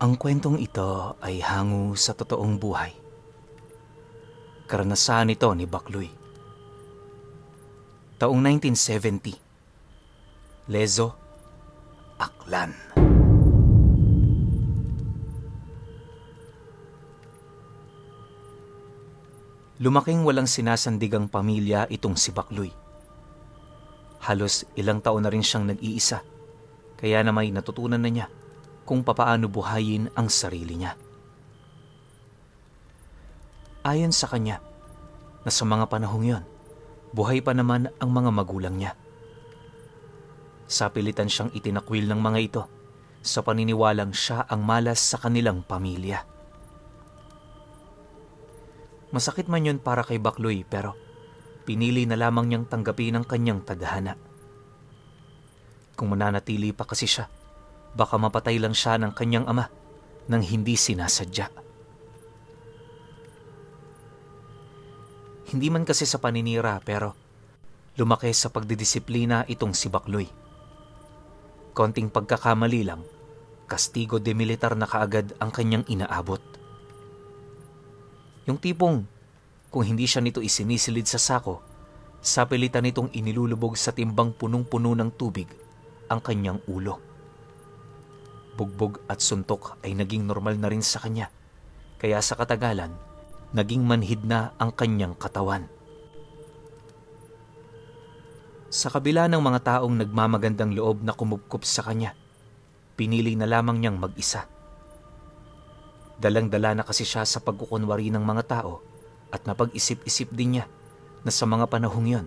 Ang kwentong ito ay hango sa totoong buhay. Karanasan ito ni Bakloy. Taong 1970. Lezo, Aklan. Lumaking walang sinasandigang pamilya itong si Bakloy. Halos ilang taon na rin siyang nag-iisa, kaya na may natutunan na niya kung papaano buhayin ang sarili niya. Ayon sa kanya, na sa mga panahong yon, buhay pa naman ang mga magulang niya. Sapilitan siyang itinakwil ng mga ito sa paniniwalang siya ang malas sa kanilang pamilya. Masakit man yun para kay Bakloy, pero pinili na lamang niyang tanggapin ang kanyang tadhana. Kung mananatili pa kasi siya, baka mapatay lang siya ng kanyang ama nang hindi sinasadya. Hindi man kasi sa paninira, pero lumaki sa pagdidisiplina itong si Bakloy. Konting pagkakamali lang, kastigo de militar na kaagad ang kanyang inaabot. Yung tipong kung hindi siya nito isinisilid sa sako, sapilitan nitong inilulubog sa timbang punong-puno ng tubig ang kanyang ulo. Bugbog at suntok ay naging normal na rin sa kanya, kaya sa katagalan, naging manhid na ang kanyang katawan. Sa kabila ng mga taong nagmamagandang loob na kumupkup sa kanya, pinili na lamang niyang mag-isa. Dalang-dala na kasi siya sa pagkukunwari ng mga tao at napag-isip-isip din niya na sa mga panahong yon,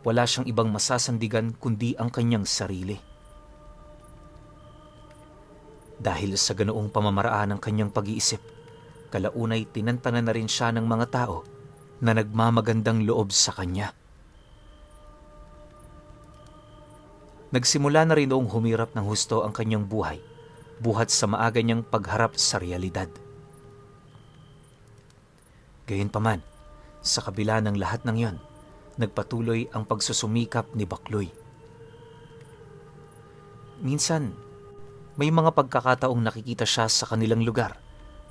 wala siyang ibang masasandigan kundi ang kanyang sarili. Dahil sa ganoong pamamaraan ng kanyang pag-iisip, kalaunay tinantanan na rin siya ng mga tao na nagmamagandang loob sa kanya. Nagsimula na rin noong humirap ng husto ang kanyang buhay, buhat sa maaga niyang pagharap sa realidad. Gayunpaman, sa kabila ng lahat ng yon, nagpatuloy ang pagsusumikap ni Bakloy. Minsan, may mga pagkakataong nakikita siya sa kanilang lugar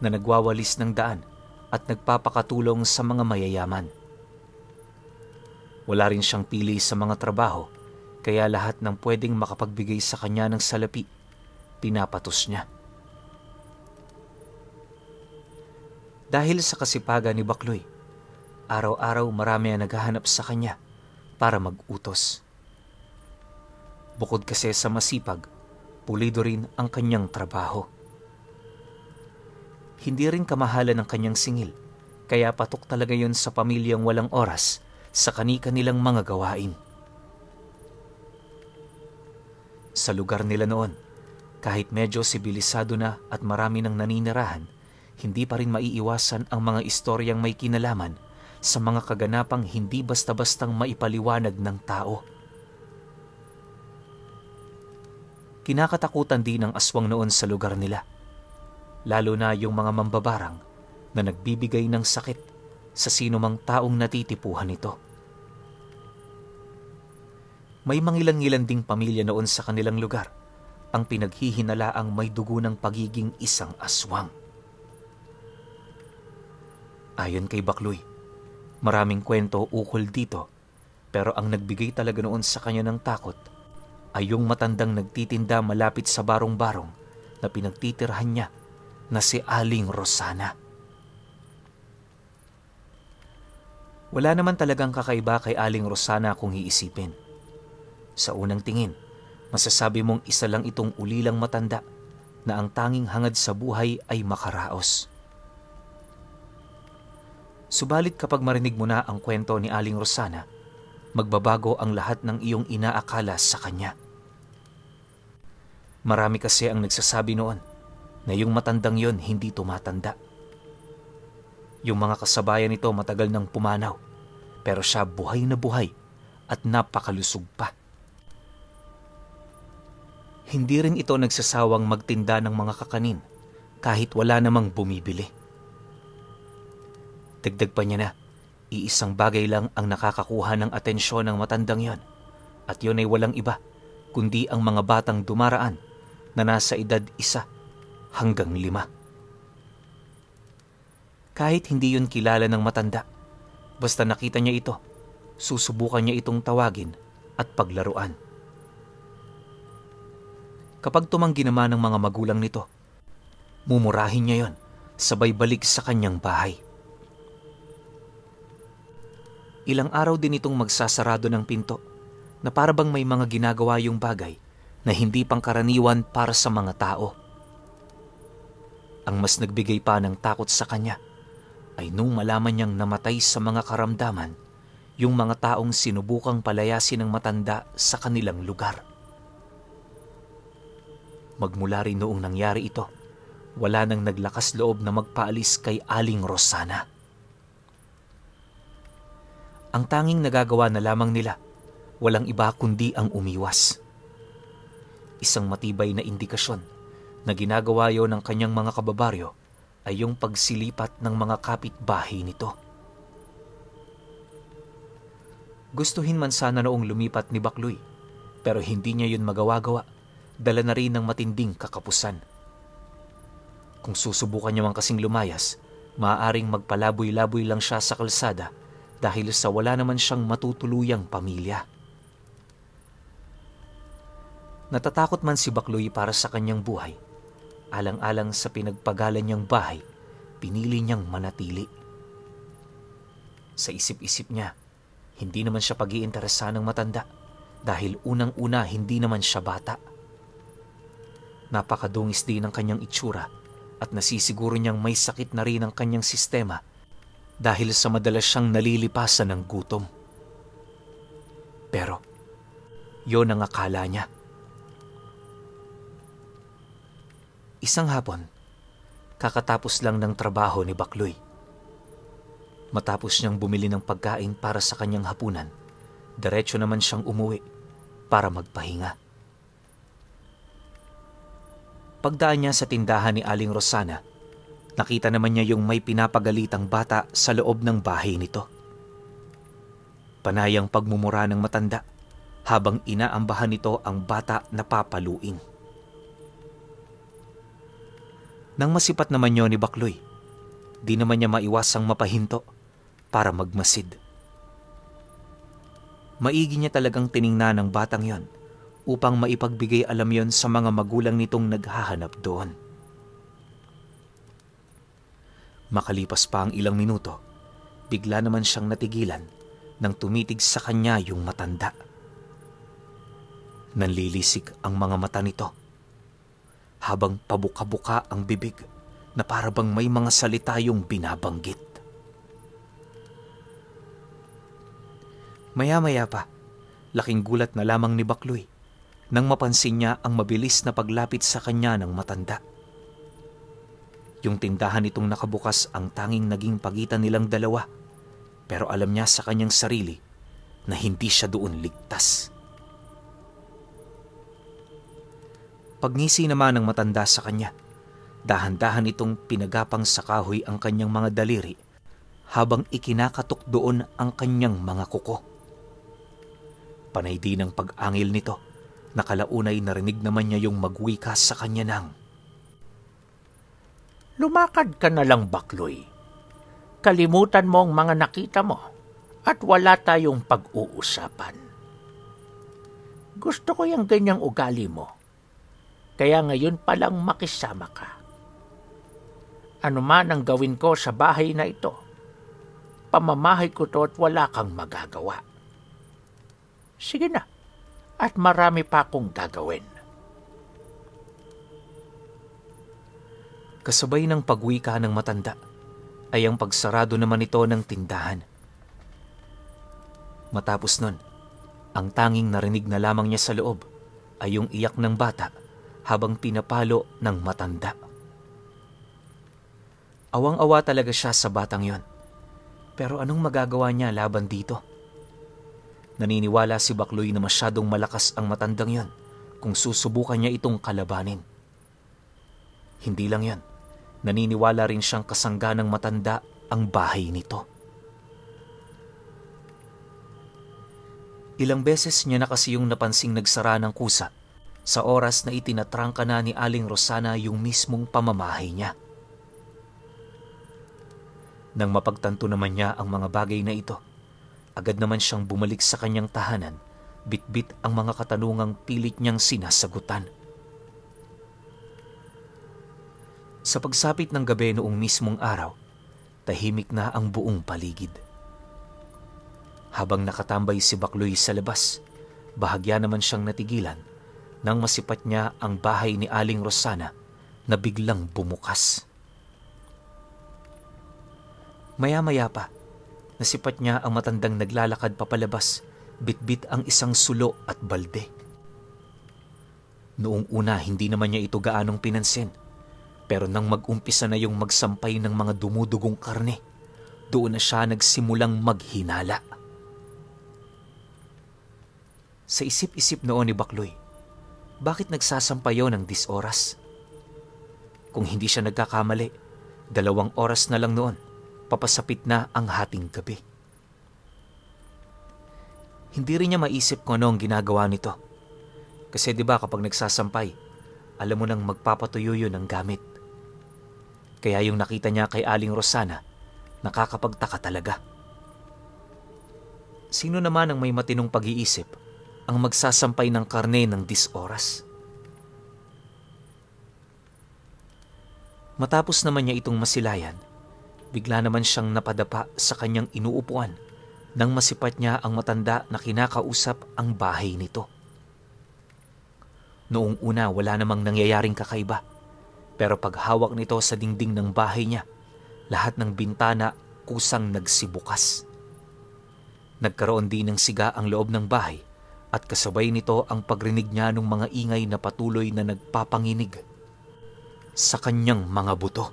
na nagwawalis ng daan at nagpapakatulong sa mga mayayaman. Wala rin siyang pili sa mga trabaho, kaya lahat ng pwedeng makapagbigay sa kanya ng salapi, pinapatos niya. Dahil sa kasipagan ni Bakloy, araw-araw marami ang naghahanap sa kanya para mag-utos. Bukod kasi sa masipag, pulido rin ang kanyang trabaho. Hindi rin kamahalan ng kanyang singil, kaya patok talaga yon sa pamilyang walang oras sa kani-kanilang mga gawain. Sa lugar nila noon, kahit medyo sibilisado na at marami ng naninirahan, hindi pa rin maiiwasan ang mga istoryang may kinalaman sa mga kaganapang hindi basta-bastang maipaliwanag ng tao. Kinakatakutan din ang aswang noon sa lugar nila, lalo na yung mga mambabarang na nagbibigay ng sakit sa sinumang taong natitipuhan nito. May mangilan-ngilan ding pamilya noon sa kanilang lugar ang pinaghihinalaang may dugo ng pagiging isang aswang. Ayon kay Bakloy, maraming kwento ukol dito, pero ang nagbigay talaga noon sa kanya ng takot ay yung matandang nagtitinda malapit sa barong-barong na pinagtitirhan niya na si Aling Rosana. Wala naman talagang kakaiba kay Aling Rosana kung iisipin. Sa unang tingin, masasabi mong isa lang itong ulilang matanda na ang tanging hangad sa buhay ay makaraos. Subalit kapag marinig mo na ang kwento ni Aling Rosana, magbabago ang lahat ng iyong inaakala sa kanya. Marami kasi ang nagsasabi noon na yung matandang yon hindi tumatanda. Yung mga kasabayan nito matagal nang pumanaw, pero siya buhay na buhay at napakalusog pa. Hindi rin ito nagsasawang magtinda ng mga kakanin kahit wala namang bumibili. Dagdag pa niya na, iisang bagay lang ang nakakakuha ng atensyon ng matandang yon, at yun ay walang iba kundi ang mga batang dumaraan na nasa edad 1 hanggang 5. Kahit hindi yun kilala ng matanda, basta nakita niya ito, susubukan niya itong tawagin at paglaruan. Kapag tumanggi naman ng mga magulang nito, mumurahin niya yon, sabay balik sa kanyang bahay. Ilang araw din itong magsasarado ng pinto na para bang may mga ginagawa yung bagay na hindi pangkaraniwan para sa mga tao. Ang mas nagbigay pa ng takot sa kanya ay nung malaman niyang namatay sa mga karamdaman yung mga taong sinubukang palayasin ng matanda sa kanilang lugar. Magmula rin noong nangyari ito, wala nang naglakas loob na magpaalis kay Aling Rosana. Ang tanging nagagawa na lamang nila, walang iba kundi ang umiwas. Isang matibay na indikasyon na ginagawa yon ng kanyang mga kababaryo ay yung pagsilipat ng mga kapitbahay nito. Gustuhin man sana noong lumipat ni Bakloy, pero hindi niya yun magawa-gawa, dala na rin ng matinding kakapusan. Kung susubukan niya man kasing lumayas, maaaring magpalaboy-laboy lang siya sa kalsada dahil sa wala naman siyang matutuluyang pamilya. Natatakot man si Bakloy para sa kanyang buhay, alang-alang sa pinagpagalan niyang bahay, pinili niyang manatili. Sa isip-isip niya, hindi naman siya pag-iinteresa ng matanda dahil unang-una hindi naman siya bata. Napakadungis din ang kanyang itsura at nasisiguro niyang may sakit na rin ang kanyang sistema dahil sa madalas siyang nalilipasan ng gutom. Pero, yon ang akala niya. Isang hapon, kakatapos lang ng trabaho ni Bakloy. Matapos niyang bumili ng pagkain para sa kanyang hapunan, diretso naman siyang umuwi para magpahinga. Pagdaan niya sa tindahan ni Aling Rosana, nakita naman niya yung may pinapagalitang bata sa loob ng bahay nito. Panayang pagmumura ng matanda habang inaambahan nito ang bata na papaluin. Nang masipat naman yun ni Bakloy, di naman niya maiwasang mapahinto para magmasid. Maigi niya talagang tiningnan ng batang yon upang maipagbigay alam yon sa mga magulang nitong naghahanap doon. Makalipas pa ang ilang minuto, bigla naman siyang natigilan nang tumitig sa kanya yung matanda. Nanlilisik ang mga mata nito habang pabuka-buka ang bibig na para bang may mga salita yung binabanggit. Maya-maya pa, laking gulat na lamang ni Bakloy nang mapansin niya ang mabilis na paglapit sa kanya ng matanda. Yung tindahan nitong nakabukas ang tanging naging pagitan nilang dalawa, pero alam niya sa kanyang sarili na hindi siya doon ligtas. Pagngisi naman ng matanda sa kanya, dahan-dahan itong pinagapang sa kahoy ang kanyang mga daliri habang ikinakatok doon ang kanyang mga kuko. Panay din ang pag-angil nito, nakalaunay narinig naman niya yung magwika sa kanya ng, "Lumakad ka na lang, Bakloy. Kalimutan mo ang mga nakita mo at wala tayong pag-uusapan. Gusto ko yung ganyang ugali mo. Kaya ngayon palang makisama ka. Ano man ang gawin ko sa bahay na ito, pamamahay ko to at wala kang magagawa. Sige na, at marami pa akong gagawin." Kasabay ng pagwika ng matanda ay ang pagsarado naman ito ng tindahan. Matapos nun, ang tanging narinig na lamang niya sa loob ay yung iyak ng bata habang pinapalo ng matanda. Awang-awa talaga siya sa batang yon. Pero anong magagawa niya laban dito? Naniniwala si Bakloy na masyadong malakas ang matandang yon kung susubukan niya itong kalabanin. Hindi lang yan, naniniwala rin siyang kasangga ng matanda ang bahay nito. Ilang beses niya na kasi yung napansing nagsara ng kusa sa oras na itinatrangka na ni Aling Rosana yung mismong pamamahay niya. Nang mapagtanto naman niya ang mga bagay na ito, agad naman siyang bumalik sa kanyang tahanan, bitbit ang mga katanungang pilit niyang sinasagutan. Sa pagsapit ng gabi noong mismong araw, tahimik na ang buong paligid. Habang nakatambay si Bakloy sa labas, bahagya naman siyang natigilan nang masipat niya ang bahay ni Aling Rosana na biglang bumukas. Maya-maya pa, nasipat niya ang matandang naglalakad papalabas, bitbit ang isang sulo at balde. Noong una, hindi naman niya ito gaanong pinansin. Pero nang mag-umpisa na yung magsampay ng mga dumudugong karne, doon na siya nagsimulang maghinala. Sa isip-isip noon ni Bakloy, bakit nagsasampay yun ng 10 oras? Kung hindi siya nagkakamali, 2 oras na lang noon, papasapit na ang hating gabi. Hindi rin niya maisip kung ano ang ginagawa nito. Kasi 'di ba kapag nagsasampay, alam mo nang magpapatuyo yun ng gamit. Kaya yung nakita niya kay Aling Rosana, nakakapagtaka talaga. Sino naman ang may matinong pag-iisip ang magsasampay ng karne ng 10 oras? Matapos naman niya itong masilayan, bigla naman siyang napadapa sa kanyang inuupuan nang masipat niya ang matanda na kinakausap ang bahay nito. Noong una, wala namang nangyayaring kakaiba. Pero paghawak nito sa dingding ng bahay niya, lahat ng bintana kusang nagsibukas. Nagkaroon din ng siga ang loob ng bahay at kasabay nito ang pagrinig niya ng mga ingay na patuloy na nagpapanginig sa kanyang mga buto.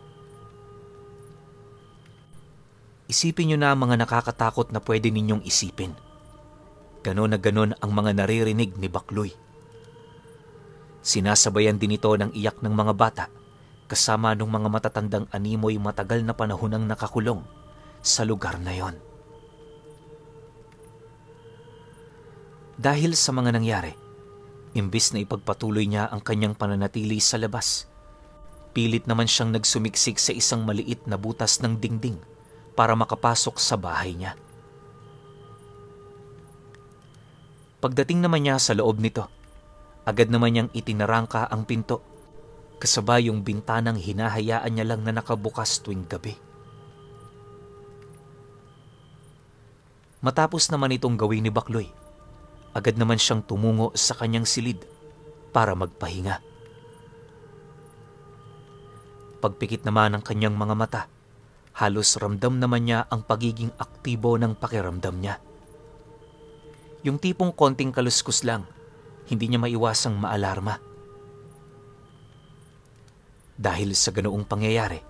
Isipin niyo na ang mga nakakatakot na pwede ninyong isipin. Ganon na ganon ang mga naririnig ni Bakloy. Sinasabayan din ito ng iyak ng mga bata, kasama ng mga matatandang animoy matagal na panahon ang nakakulong sa lugar na yon. Dahil sa mga nangyari, imbis na ipagpatuloy niya ang kanyang pananatili sa labas, pilit naman siyang nagsumiksik sa isang maliit na butas ng dingding para makapasok sa bahay niya. Pagdating naman niya sa loob nito, agad naman niyang itinarangka ang pinto, kasabay yung bintanang hinahayaan niya lang na nakabukas tuwing gabi. Matapos naman itong gawin ni Bakloy, agad naman siyang tumungo sa kanyang silid para magpahinga. Pagpikit naman ng kanyang mga mata, halos ramdam naman niya ang pagiging aktibo ng pakiramdam niya. Yung tipong konting kaluskus lang, hindi niya maiwasang maalarma. Dahil sa ganoong pangyayari,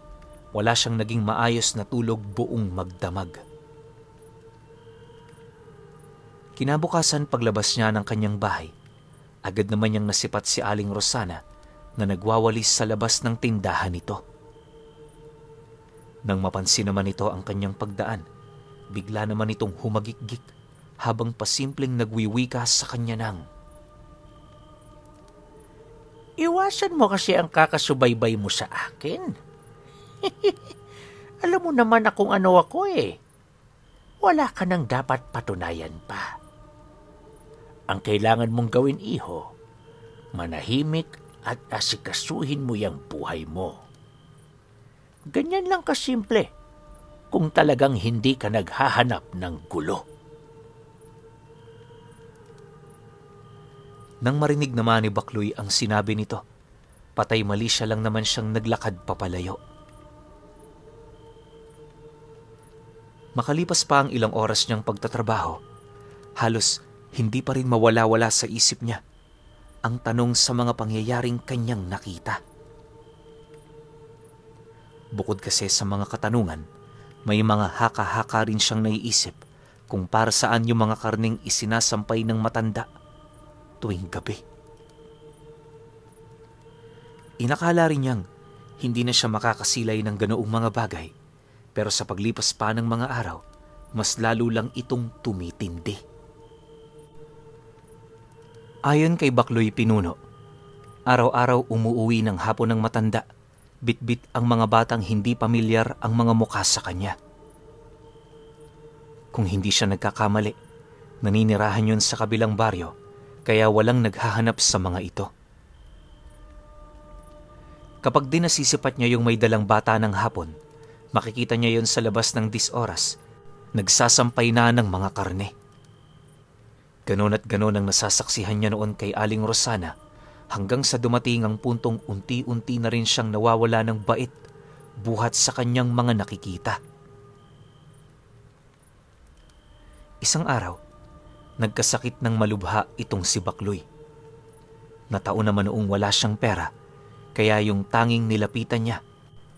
wala siyang naging maayos na tulog buong magdamag. Kinabukasan paglabas niya ng kanyang bahay, agad naman niyang nasipat si Aling Rosana na nagwawalis sa labas ng tindahan nito. Nang mapansin naman ito ang kanyang pagdaan, bigla naman itong humagikgik habang pasimpleng nagwiwika sa kanya ng, "Iwasan mo kasi ang kakasubaybay mo sa akin. Alam mo naman akong ano ako eh. Wala ka nang dapat patunayan pa. Ang kailangan mong gawin, iho, manahimik at asikasuhin mo yung buhay mo. Ganyan lang kasimple kung talagang hindi ka naghahanap ng gulo." Nang marinig naman ni Bakloy ang sinabi nito, patay mali siya lang naman siyang naglakad papalayo. Makalipas pa ang ilang oras niyang pagtatrabaho, halos hindi pa rin mawala-wala sa isip niya ang tanong sa mga pangyayaring kanyang nakita. Bukod kasi sa mga katanungan, may mga haka-haka rin siyang naiisip kung para saan yung mga karneng isinasampay ng matanda tuwing gabi. Inakala rin niyang hindi na siya makakasilay ng ganoong mga bagay, pero sa paglipas pa ng mga araw, mas lalo lang itong tumitindi. Ayon kay Bakloy Pinuno, Araw-araw umuuwi ng hapon ng matanda, bitbit ang mga batang hindi pamilyar ang mga mukha sa kanya. Kung hindi siya nagkakamali, naninirahan yun sa kabilang baryo, kaya walang naghahanap sa mga ito. Kapag din nasisipat niya yung may dalang bata ng hapon, makikita niya yon sa labas ng 10 oras, nagsasampay na ng mga karne. Ganon at ganon ang nasasaksihan niya noon kay Aling Rosana, hanggang sa dumating ang puntong unti-unti na rin siyang nawawala ng bait buhat sa kanyang mga nakikita. Isang araw, nagkasakit ng malubha itong si Bakloy. Nataon naman noong wala siyang pera, kaya yung tanging nilapitan niya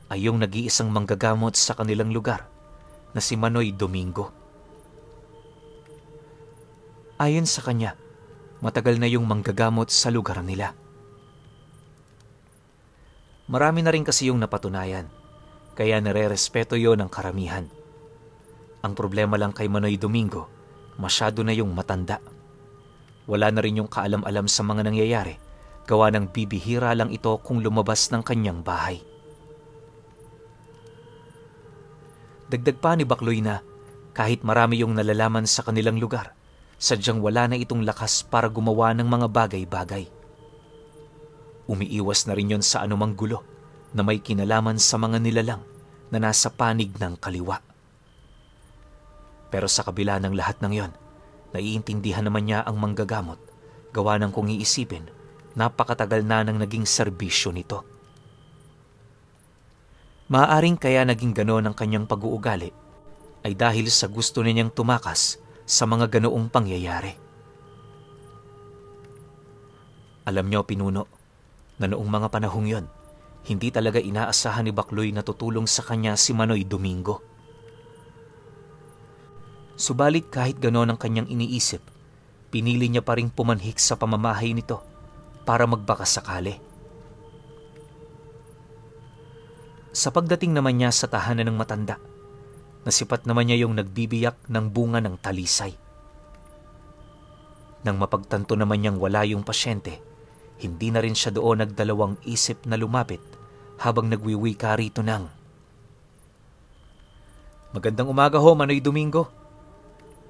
ay yung nag-iisang manggagamot sa kanilang lugar na si Manoy Domingo. Ayon sa kanya, matagal na yung manggagamot sa lugar nila. Marami na rin kasi yung napatunayan, kaya nare-respeto yon ng karamihan. Ang problema lang kay Manoy Domingo, masyado na yung matanda. Wala na rin yung kaalam-alam sa mga nangyayari, gawa ng bibihira lang ito kung lumabas ng kanyang bahay. Dagdag pa ni Bakloy na kahit marami yung nalalaman sa kanilang lugar, sadyang wala na itong lakas para gumawa ng mga bagay-bagay. Umiiwas na rin yon sa anumang gulo na may kinalaman sa mga nilalang na nasa panig ng kaliwa. Pero sa kabila ng lahat ng yon, naiintindihan naman niya ang manggagamot, gawa ng kung iisipin, napakatagal na nang naging serbisyo nito. Maaaring kaya naging gano'n ang kanyang pag-uugali ay dahil sa gusto niyang tumakas sa mga ganoong pangyayari. Alam niyo, Pinuno, na noong mga panahong yon, hindi talaga inaasahan ni Bakloy na tutulong sa kanya si Manoy Domingo. Subalit kahit gano'n ang kanyang iniisip, pinili niya pa ring pumanhik sa pamamahay nito para magbakasakali. Sa pagdating naman niya sa tahanan ng matanda, nasipat naman niya yung nagbibiyak ng bunga ng talisay. Nang mapagtanto naman niyang wala yung pasyente, hindi na rin siya doon nagdalawang isip na lumapit habang nagwiwika rito ng, "Magandang umaga ho, Manoy Domingo.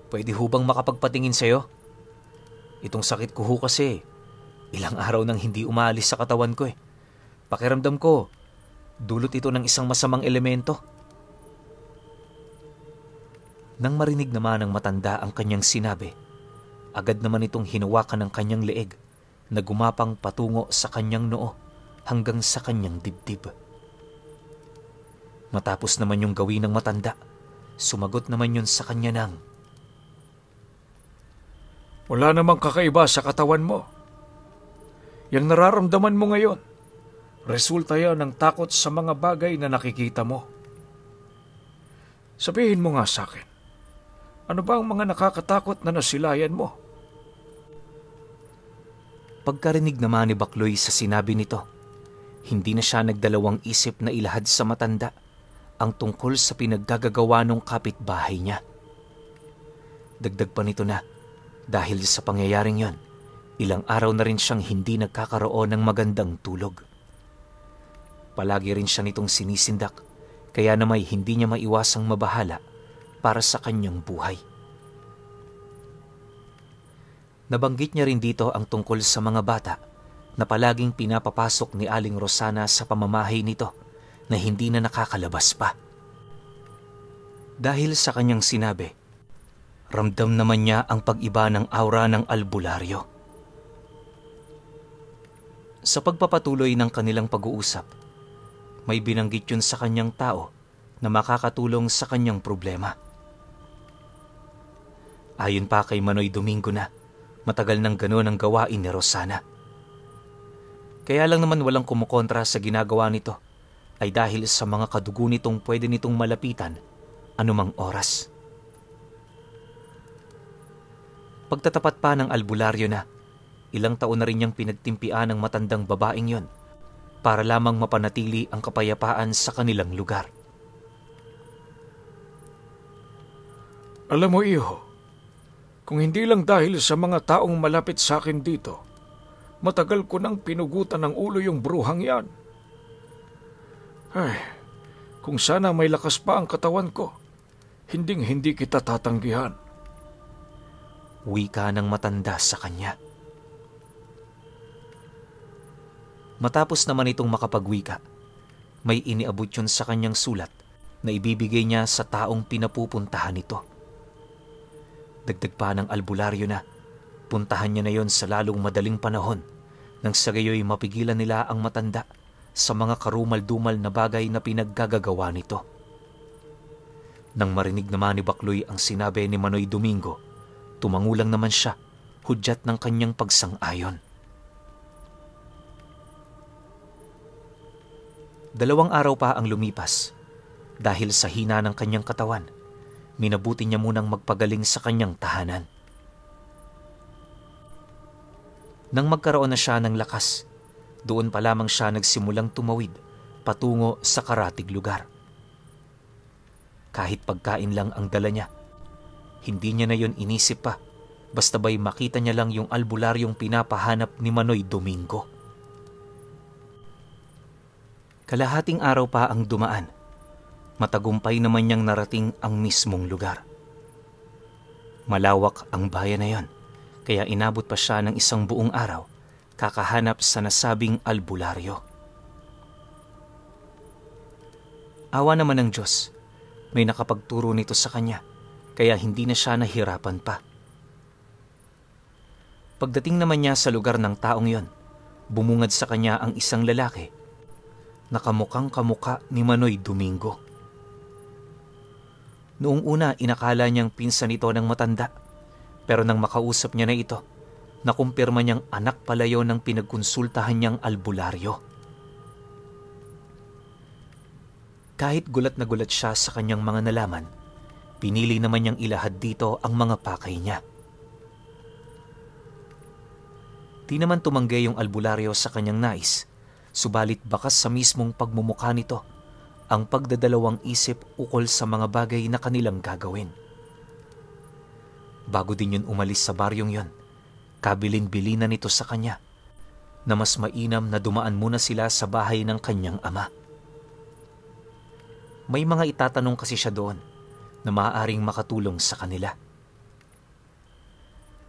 Pwede ho bang makapagpatingin sa'yo? Itong sakit ko ho kasi, ilang araw nang hindi umaalis sa katawan ko eh. Pakiramdam ko, dulot ito ng isang masamang elemento." Nang marinig naman ng matanda ang kanyang sinabi, agad naman itong hinawakan ng kanyang leeg na gumapang patungo sa kanyang noo hanggang sa kanyang dibdib. Matapos naman yung gawin ng matanda, sumagot naman yun sa kanya ng, "Wala namang kakaiba sa katawan mo. Yang nararamdaman mo ngayon, resulta yan ng takot sa mga bagay na nakikita mo. Sabihin mo nga sa akin, ano ba ang mga nakakatakot na nasilayan mo?" Pagkarinig naman ni Bakloy sa sinabi nito, hindi na siya nagdalawang isip na ilahad sa matanda ang tungkol sa pinaggagawa ng kapitbahay niya. Dagdag pa nito na, dahil sa pangyayaring yon, ilang araw na rin siyang hindi nagkakaroon ng magandang tulog. Palagi rin siya nitong sinisindak, kaya namay hindi niya maiwasang mabahala para sa kanyang buhay. Nabanggit niya rin dito ang tungkol sa mga bata na palaging pinapapasok ni Aling Rosana sa pamamahay nito na hindi na nakakalabas pa. Dahil sa kanyang sinabi, ramdam naman niya ang pag-iba ng aura ng albularyo. Sa pagpapatuloy ng kanilang pag-uusap, may binanggit yun sa kanyang tao na makakatulong sa kanyang problema. Ayon pa kay Manoy Domingo na matagal nang gano'n ang gawain ni Rosana. Kaya lang naman walang kumukontra sa ginagawa nito ay dahil sa mga kadugo nitong pwede nitong malapitan anumang oras. Pagtatapat pa ng albularyo na, ilang taon na rin niyang pinagtimpian ng matandang babaeng yon para lamang mapanatili ang kapayapaan sa kanilang lugar. Alam mo, iho, kung hindi lang dahil sa mga taong malapit sa akin dito, Matagal ko nang pinugutan ng ulo yung bruhang yan. Ay, kung sana may lakas pa ang katawan ko, hinding-hindi kita tatanggihan. Wika ng matanda sa kanya. Matapos naman itong makapagwika, may iniabot yun sa kanyang sulat na ibibigay niya sa taong pinapupuntahan nito. Dagdag pa ng albularyo na puntahan niya na yon sa lalong madaling panahon nang sa gayoy mapigilan nila ang matanda sa mga karumal-dumal na bagay na pinaggagawa nito. Nang marinig naman ni Bakloy ang sinabi ni Manoy Domingo, tumangulang naman siya, hudyat ng kanyang pagsang-ayon. 2 araw pa ang lumipas. Dahil sa hina ng kanyang katawan, minabuti niya munang magpagaling sa kanyang tahanan. Nang magkaroon na siya ng lakas, doon pa lamang siya nagsimulang tumawid patungo sa karatig lugar. Kahit pagkain lang ang dala niya, hindi niya na yon inisip pa, basta ba'y makita niya lang yung albularyong pinapahanap ni Manoy Domingo. Kalahating araw pa ang dumaan. Matagumpay naman niyang narating ang mismong lugar. Malawak ang bayan na yon, kaya inabot pa siya ng 1 buong araw kakahanap sa nasabing albularyo. Awa naman ng Diyos, may nakapagturo nito sa kanya, kaya hindi na siya nahirapan pa. Pagdating naman niya sa lugar ng taong yon, bumungad sa kanya ang isang lalaki, nakamukhang kamuka ni Manoy Domingo. Noong una, inakala niyang pinsan ito ng matanda, pero nang makausap niya na ito, nakumpirma niyang anak pala yon ng pinagkonsultahan niyang albularyo. Kahit gulat na gulat siya sa kanyang mga nalaman, pinili naman niyang ilahad dito ang mga pakay niya. Di naman tumanggi yung albularyo sa kanyang nais, subalit bakas sa mismong pagmumukha nito ang pagdadalawang isip ukol sa mga bagay na kanilang gagawin. Bago din yun umalis sa baryong yon, kabilin-bilinan nito sa kanya na mas mainam na dumaan muna sila sa bahay ng kanyang ama. May mga itatanong kasi siya doon na maaaring makatulong sa kanila.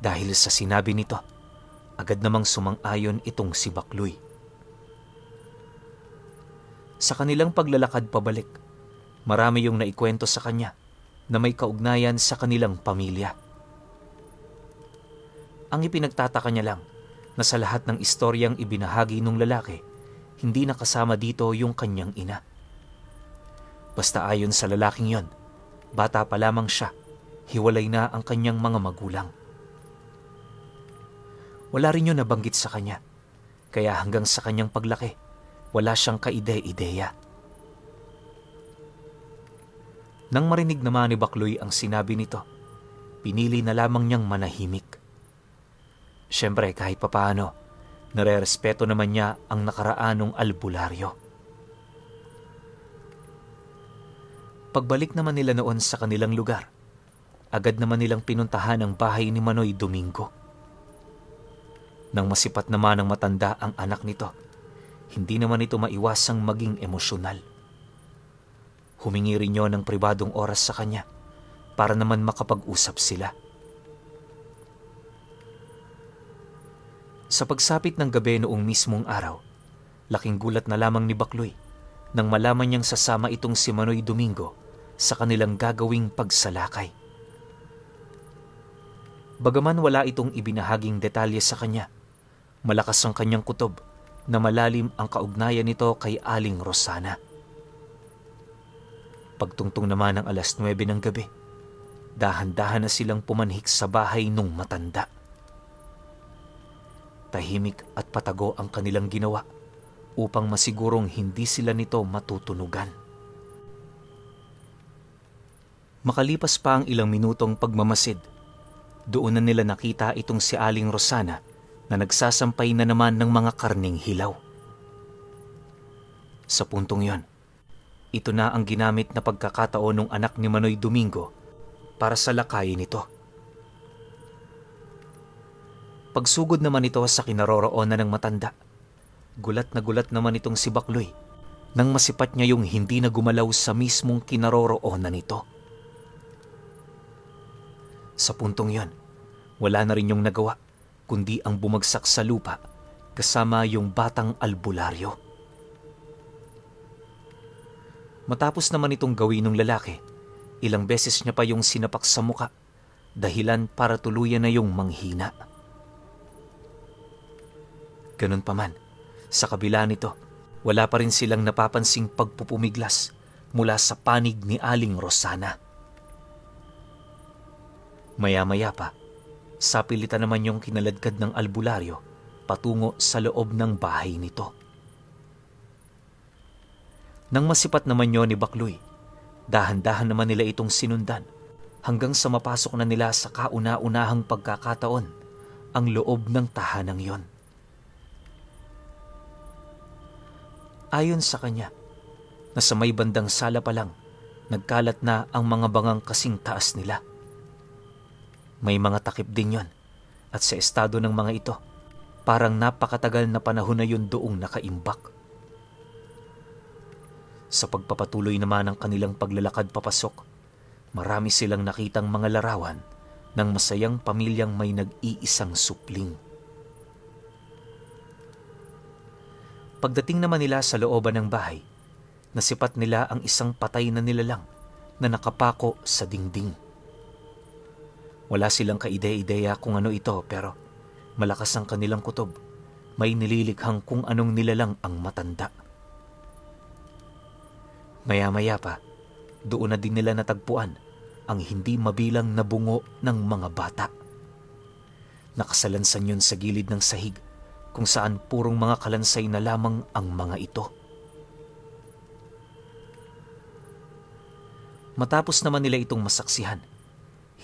Dahil sa sinabi nito, agad namang sumang-ayon itong si Bakloy. Sa kanilang paglalakad pabalik, marami yung naikwento sa kanya na may kaugnayan sa kanilang pamilya. Ang ipinagtataka niya lang na sa lahat ng istoryang ibinahagi ng lalaki, hindi nakasama dito yung kanyang ina. Basta ayon sa lalaking yon, bata pa lamang siya, hiwalay na ang kanyang mga magulang. Wala rin yun nabanggit sa kanya, kaya hanggang sa kanyang paglaki, wala siyang kaide-ideya. Nang marinig naman ni Bakloy ang sinabi nito, pinili na lamang niyang manahimik. Siyempre kahit papaano, nare-respeto naman niya ang nakaraanong albularyo. Pagbalik naman nila noon sa kanilang lugar, agad naman nilang pinuntahan ang bahay ni Manoy Domingo. Nang masipat naman ng matanda ang anak nito, hindi naman ito maiwasang maging emosyonal. Humingi rin niya ng pribadong oras sa kanya para naman makapag-usap sila. Sa pagsapit ng gabi noong mismong araw, laking gulat na lamang ni Bakloy nang malaman niyang sasama itong si Manoy Domingo sa kanilang gagawing pagsalakay. Bagaman wala itong ibinahaging detalye sa kanya, malakas ang kanyang kutob na malalim ang kaugnayan nito kay Aling Rosana. Pagtungtong naman ng 9:00 ng gabi, dahan-dahan na silang pumanhik sa bahay nung matanda. Tahimik at patago ang kanilang ginawa upang masigurong hindi sila nito matutunugan. Makalipas pa ang ilang minutong pagmamasid, doon na nila nakita itong si Aling Rosana na nagsasampay na naman ng mga karning hilaw. Sa puntong yon, ito na ang ginamit na pagkakataon ng anak ni Manoy Domingo para salakayin ito. Pagsugod naman ito sa kinaroroonan ng matanda, gulat naman itong si Bakloy nang masipat niya yung hindi na gumalaw sa mismong kinaroroonan nito. Sa puntong yon, wala na rin yung nagawa kundi ang bumagsak sa lupa kasama yung batang albularyo. Matapos naman itong gawin ng lalaki, ilang beses niya pa yung sinapak sa muka, dahilan para tuluyan na yung manghina. Ganun pa man, sa kabila nito, wala pa rin silang napapansing pagpupumiglas mula sa panig ni Aling Rosana. Maya-maya pa, sapilitan naman yung kinaladkad ng albularyo patungo sa loob ng bahay nito. Nang masipat naman yon ni Bakloy, dahan-dahan naman nila itong sinundan hanggang sa mapasok na nila sa kauna-unahang pagkakataon ang loob ng tahanang yon. Ayon sa kanya, nasa may bandang sala pa lang, nagkalat na ang mga bangang kasing taas nila. May mga takip din yon, at sa estado ng mga ito, parang napakatagal na panahon na yun doong nakaimbak. Sa pagpapatuloy naman ng kanilang paglalakad papasok, marami silang nakitang mga larawan ng masayang pamilyang may nag-iisang supling. Pagdating naman nila sa looban ng bahay, nasipat nila ang isang patay na nilalang na nakapako sa dingding. Wala silang kaide-ideya kung ano ito, pero malakas ang kanilang kutob. May nililikhang kung anong nilalang ang matanda. Maya-maya pa, doon na din nila natagpuan ang hindi mabilang na bungo ng mga bata. Nakasalansan yun sa gilid ng sahig, kung saan purong mga kalansay na lamang ang mga ito. Matapos naman nila itong masaksihan,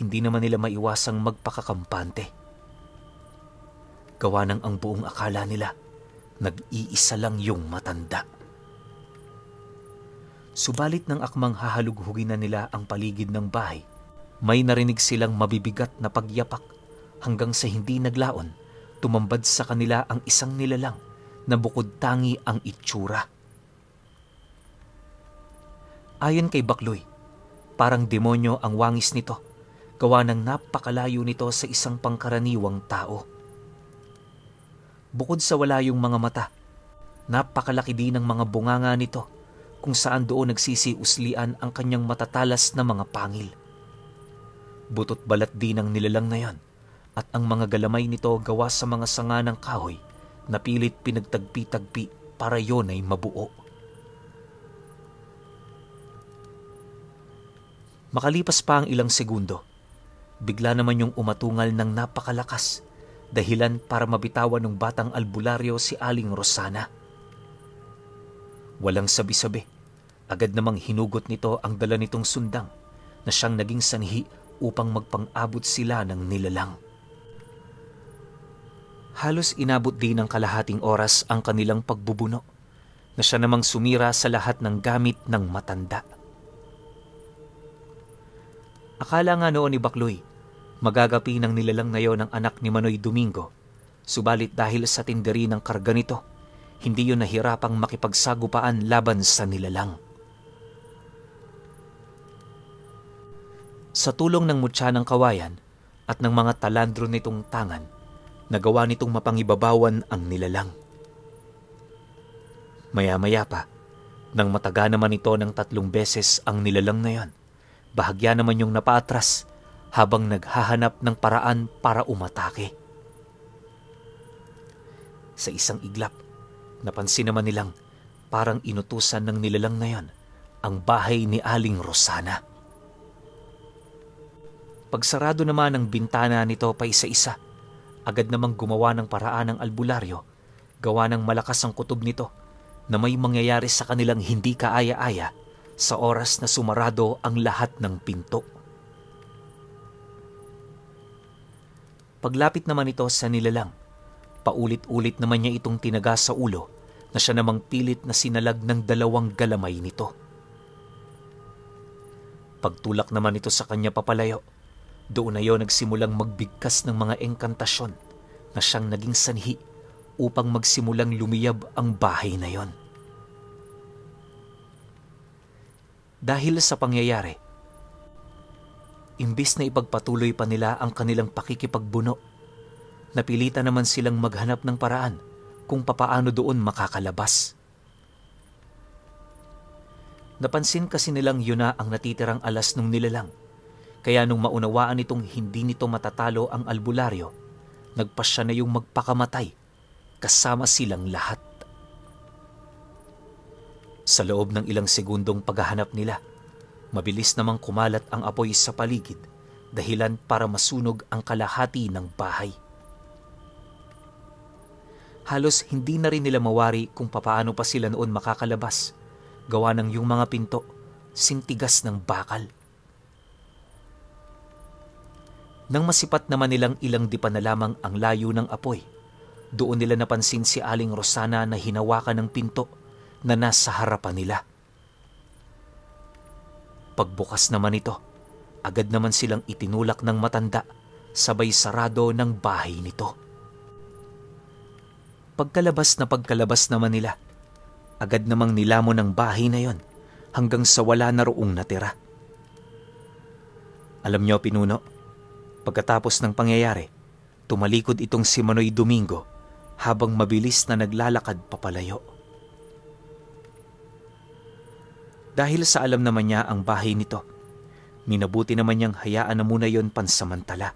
hindi naman nila maiwasang magpakakampante. Gawa ng ang buong akala nila, nag-iisa lang yung matanda. Subalit ng akmang hahalughugin na nila ang paligid ng bahay, may narinig silang mabibigat na pagyapak hanggang sa hindi naglaon, tumambad sa kanila ang isang nilalang na bukod tangi ang itsura. Ayon kay Bakloy, parang demonyo ang wangis nito, gawa ng napakalayo nito sa isang pangkaraniwang tao. Bukod sa wala yung mga mata, napakalaki din ng mga bunganga nito, kung saan doon nagsisiuslian ang kanyang matatalas na mga pangil. Butot balat din ang nilalang na yon, at ang mga galamay nito gawa sa mga sanga ng kahoy na pilit pinagtagpi-tagpi para yon ay mabuo. Makalipas pa ang ilang segundo, bigla naman yung umatungal ng napakalakas, dahilan para mabitawan ng batang albularyo si Aling Rosana. Walang sabi-sabi, agad namang hinugot nito ang dala nitong sundang na siyang naging sanhi upang magpang-abot sila ng nilalang. Halos inabot din ng kalahating oras ang kanilang pagbubuno na siya namang sumira sa lahat ng gamit ng matanda. Akala nga noon ni Bakloy, magagapi ng nilalang na yon ang anak ni Manoy Domingo, subalit dahil sa tinderi ng karga nito, hindi yun nahirapang makipagsagupaan laban sa nilalang. Sa tulong ng mutya ng kawayan at ng mga talandro nitong tangan, nagawa nitong mapangibabawan ang nilalang. Maya-maya pa, nang mataga naman ito ng 3 beses ang nilalang na yon, bahagya naman yung napaatras habang naghahanap ng paraan para umatake. Sa isang iglap, napansin naman nilang parang inutusan ng nilalang na yon ang bahay ni Aling Rosana. Pagsarado naman ng bintana nito pa isa-isa, agad namang gumawa ng paraan ng albularyo, gawa ng malakas ang kutob nito na may mangyayari sa kanilang hindi kaaya-aya sa oras na sumarado ang lahat ng pinto. Paglapit naman ito sa nilalang, paulit-ulit naman niya itong tinaga sa ulo na siya namang pilit na sinalag ng 2 galamay nito. Pagtulak naman ito sa kanya papalayo, doon na yon nagsimulang magbigkas ng mga engkantasyon na siyang naging sanhi upang magsimulang lumiyab ang bahay na yon. Dahil sa pangyayari, imbis na ipagpatuloy pa nila ang kanilang pakikipagbuno, napilitan naman silang maghanap ng paraan kung papaano doon makakalabas. Napansin kasi nilang yun na ang natitirang alas nung nilalang, kaya nung maunawaan nitong hindi nito matatalo ang albularyo, nagpasya na yung magpakamatay kasama silang lahat. Sa loob ng ilang segundong paghahanap nila, mabilis namang kumalat ang apoy sa paligid, dahilan para masunog ang kalahati ng bahay. Halos hindi na rin nila mawari kung papaano pa sila noon makakalabas, gawa ng yung mga pinto, sintigas ng bakal. Nang masipat naman nilang ilang dipa na lamang ang layo ng apoy, doon nila napansin si Aling Rosana na hinawakan ng pinto na nasa harapan nila. Pagbukas naman ito, agad naman silang itinulak ng matanda, sabay sarado ng bahay nito. Pagkalabas naman nila, agad namang nilamon ang bahay na yon hanggang sa wala na roong natira. Alam niyo, pinuno, pagkatapos ng pangyayari, tumalikod itong si Manoy Domingo habang mabilis na naglalakad papalayo. Dahil sa alam naman niya ang bahay nito, minabuti naman niyang hayaan na muna yon pansamantala.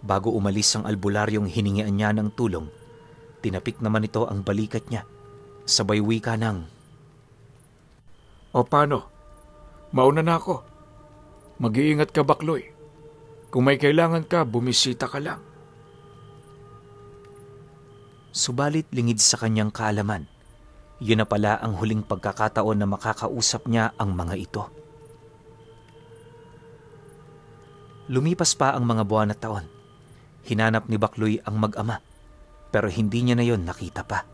Bago umalis ang albularyong hiningian niya ng tulong, tinapik naman ito ang balikat niya, sabay wika ng, O paano? Mauna na ako. Mag-iingat ka, Bakloy. Kung may kailangan ka, bumisita ka lang. Subalit lingid sa kanyang kaalaman, yun na pala ang huling pagkakataon na makakausap niya ang mga ito. Lumipas pa ang mga buwan at taon. Hinanap ni Bakloy ang mag-ama, pero hindi niya na yon nakita pa.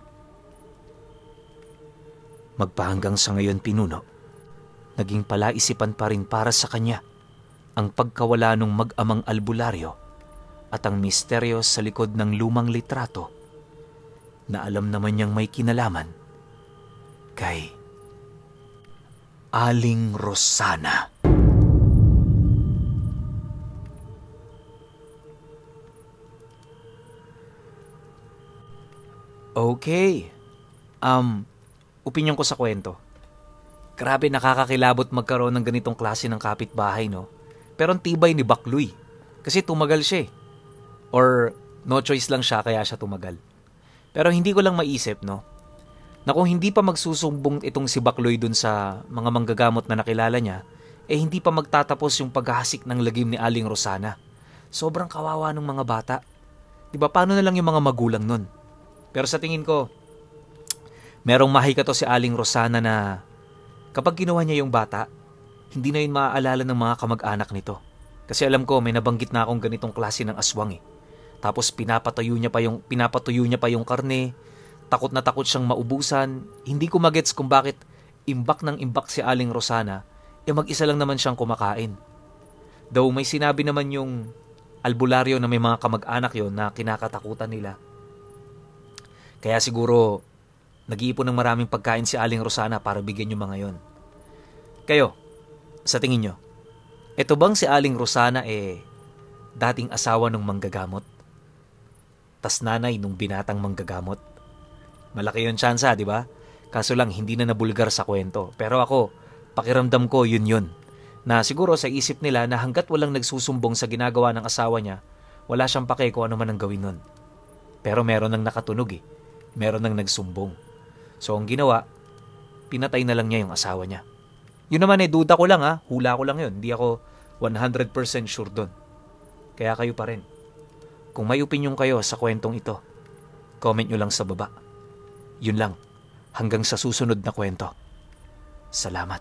Magpahanggang sa ngayon, pinuno, naging palaisipan pa rin para sa kanya ang pagkawala ng mag-amang albularyo at ang misteryo sa likod ng lumang litrato na alam naman niyang may kinalaman kay Aling Rosana. Okay. Opinyon ko sa kwento. Grabe, nakakakilabot magkaroon ng ganitong klase ng kapitbahay, no? Pero ang tibay ni Bakloy. Kasi tumagal siya eh. Or no choice lang siya kaya siya tumagal. Pero hindi ko lang maisip, no? Na kung hindi pa magsusumbong itong si Bakloy dun sa mga manggagamot na nakilala niya, eh hindi pa magtatapos yung paghahasik ng lagim ni Aling Rosana. Sobrang kawawa ng mga bata. Diba, paano na lang yung mga magulang nun? Pero sa tingin ko, merong mahika to si Aling Rosana na kapag ginawa niya yung bata, hindi na yun maaalala ng mga kamag-anak nito. Kasi alam ko, may nabanggit na akong ganitong klase ng aswang eh. Tapos pinapatuyo niya pa yung karne, takot na takot siyang maubusan. Hindi ko magets kung bakit imbak ng imbak si Aling Rosana, mag-isa lang naman siyang kumakain. Though may sinabi naman yung albularyo na may mga kamag-anak yon na kinakatakutan nila. Kaya siguro nag-iipon ng maraming pagkain si Aling Rosana para bigyan yung mga yon. Kayo, sa tingin nyo, ito bang si Aling Rosana dating asawa ng manggagamot? Tas nanay nung binatang manggagamot? Malaki yung tsansa, di ba? Kaso lang hindi na nabulgar sa kwento. Pero ako, pakiramdam ko yun. Na siguro sa isip nila na hanggat walang nagsusumbong sa ginagawa ng asawa niya, wala siyang pake kung ano man ang gawin nun. Pero meron nang nakatunog eh. Meron nang nagsumbong. So ang ginawa, pinatay na lang niya yung asawa niya. Yun naman duda ko lang hula ko lang yun. Hindi ako 100% sure dun. Kaya kayo pa rin. Kung may opinion kayo sa kwentong ito, comment nyo lang sa baba. Yun lang. Hanggang sa susunod na kwento. Salamat.